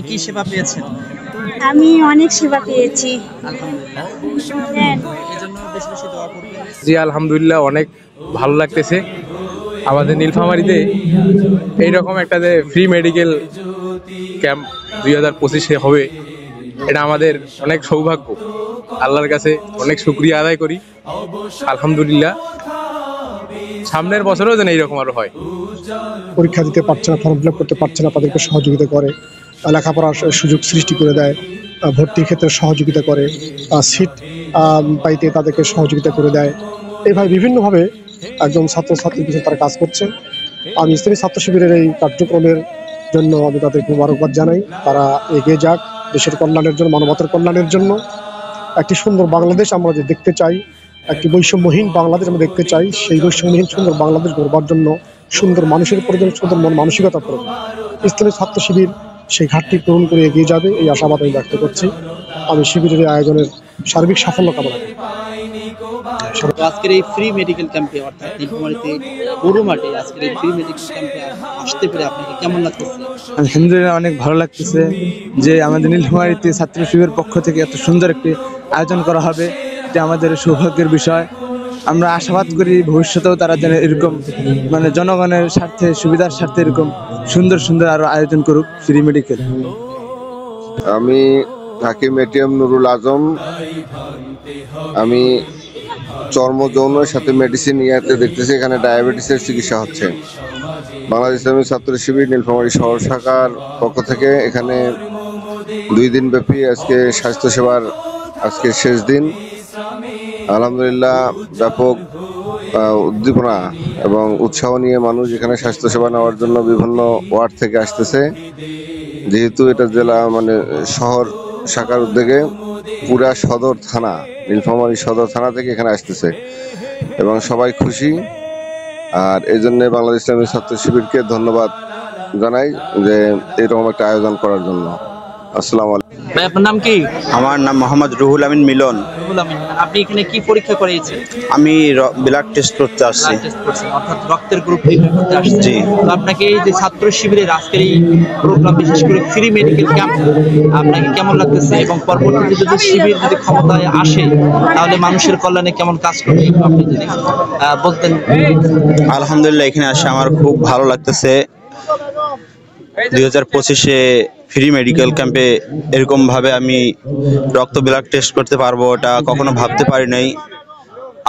কি সেবা পেয়েছেন? আমি অনেক সেবা পেয়েছি। আলহামদুলিল্লাহ। হ্যাঁ। এজন্য বেশি বেশি দোয়া করবেন। জি আলহামদুলিল্লাহ, অনেক ভালো লাগতেছে। আমাদের নীলফামারীতে এইরকম একটা যে ফ্রি মেডিকেল ক্যাম্প 2025-এ হবে, এটা আমাদের অনেক সৌভাগ্য। আল্লাহর কাছে অনেক শুকরিয়া আদায় করি। আলহামদুলিল্লাহ, সামনের বছরেও যেন এইরকম আরো হয়। পরীক্ষা দিতে পারছে না, ফর্ম ফিল আপ করতে পারছে না, তাদেরকে সহযোগিতা করে, লেখাপড়ার সুযোগ সৃষ্টি করে দেয়, ভর্তির ক্ষেত্রে সহযোগিতা করে, সিট পাইতে তাদেরকে সহযোগিতা করে দেয়। এইভাবে বিভিন্নভাবে একজন ছাত্রছাত্রীর পিছনে তারা কাজ করছে। আমি ইসলামী ছাত্র শিবিরের এই কার্যক্রমের জন্য আমি তাদেরকে মোবারকবাদ জানাই। তারা এগিয়ে যাক দেশের কল্যাণের জন্য, মানবতার কল্যাণের জন্য। একটি সুন্দর বাংলাদেশ আমরা যে দেখতে চাই, একটি বৈষম্যহীন বাংলাদেশ আমরা দেখতে চাই। সেই বৈষম্যহীন সুন্দর বাংলাদেশ গড়বার জন্য সুন্দর মানুষের প্রয়োজন, সুন্দর মন মানসিকতা প্রয়োজন। ইসলামী ছাত্র শিবির সেই ঘাটতি পূরণ করে এগিয়ে যাবে, এই আশাবাদ আমি ব্যক্ত করছি। আমি শিবিরের আয়োজনের সার্বিক সাফল্য কামনা করি। আজকের এই ফ্রি মেডিকেল ক্যাম্পে, অর্থাৎ নীলফামারীতে পুরো মাঠে আজকের এই ফ্রি মেডিকেল ক্যাম্পে আসতে পেরে আপনাকে কেমন লাগতেছে? আলহামদুলিল্লাহ, অনেক ভালো লাগতেছে যে আমাদের নীলফামারীতে ছাত্র শিবিরের পক্ষ থেকে এত সুন্দর একটি আয়োজন করা হবে, এটা আমাদের সৌভাগ্যের বিষয়। আমরা আশাবাদ করি ভবিষ্যতেও তারা যেন এরকম জনগণের স্বার্থে, সুবিধার স্বার্থে এরকম সুন্দর সুন্দর আরো আয়োজন করুক ফ্রি মেডিকেল। আমি হাকিম এটিএম নুরুল আজম। আমি চর্ম যৌনের সাথে মেডিসিন ইয়াতে দেখতেছি এখানে ডায়াবেটিসের চিকিৎসা হচ্ছে। বাংলাদেশ ইসলামী ছাত্র শিবির নীলফামারী শহর শাখার পক্ষ থেকে এখানে 2 দিন ব্যাপী আজকে স্বাস্থ্যসেবার আজকে শেষ দিন। আলহামদুলিল্লাহ, ব্যাপক উদ্দীপনা এবং উৎসাহ নিয়ে মানুষ এখানে স্বাস্থ্যসেবা নেওয়ার জন্য বিভিন্ন ওয়ার্ড থেকে আসতেছে। যেহেতু এটা জেলা শহর শাখার উদ্যোগে পুরা সদর থানা, নীলফামারী সদর থানা থেকে এখানে আসতেছে এবং সবাই খুশি। আর এই জন্য বাংলাদেশ ইসলামী ছাত্র শিবিরকে ধন্যবাদ জানাই যে এরকম একটা আয়োজন করার জন্য। আসসালামু আলাইকুম। ভাই, আপনার নাম কি? আমার নাম মোহাম্মদ রুহুল আমিন মিলন। রুহুল আমিন। আপনি এখানে কি পরীক্ষা করিয়েছেন? আমি ব্লাড টেস্ট করতে আসছি। ব্লাড টেস্ট করছেন, অর্থাৎ রক্তের গ্রুপ নির্ণয় করতে আসছেন। জি। তো আপনাকে এই যে ছাত্র শিবিরের আজকের এই প্রোগ্রাম, বিশেষ করে ফ্রি মেডিকেল ক্যাম্প, আপনাকে কেমন লাগতেছে? এবং পরবর্তীতে যদি শিবির যদি ক্ষমতায় আসে তাহলে মানুষের কল্যাণে কেমন কাজ করবে, একটু আপনি যদি বলতেন। আলহামদুলিল্লাহ, এখানে আসে আমার খুব ভালো লাগতেছে। 2025-এ ফ্রি মেডিকেল ক্যাম্পে এরকম ভাবে আমি রক্ত ব্লাড টেস্ট করতে পারবো এটা কখনো ভাবতে পারি নাই।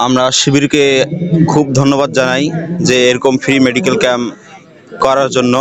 আমরা শিবিরকে খুব ধন্যবাদ জানাই যে এরকম ফ্রি মেডিকেল ক্যাম্প করার জন্য।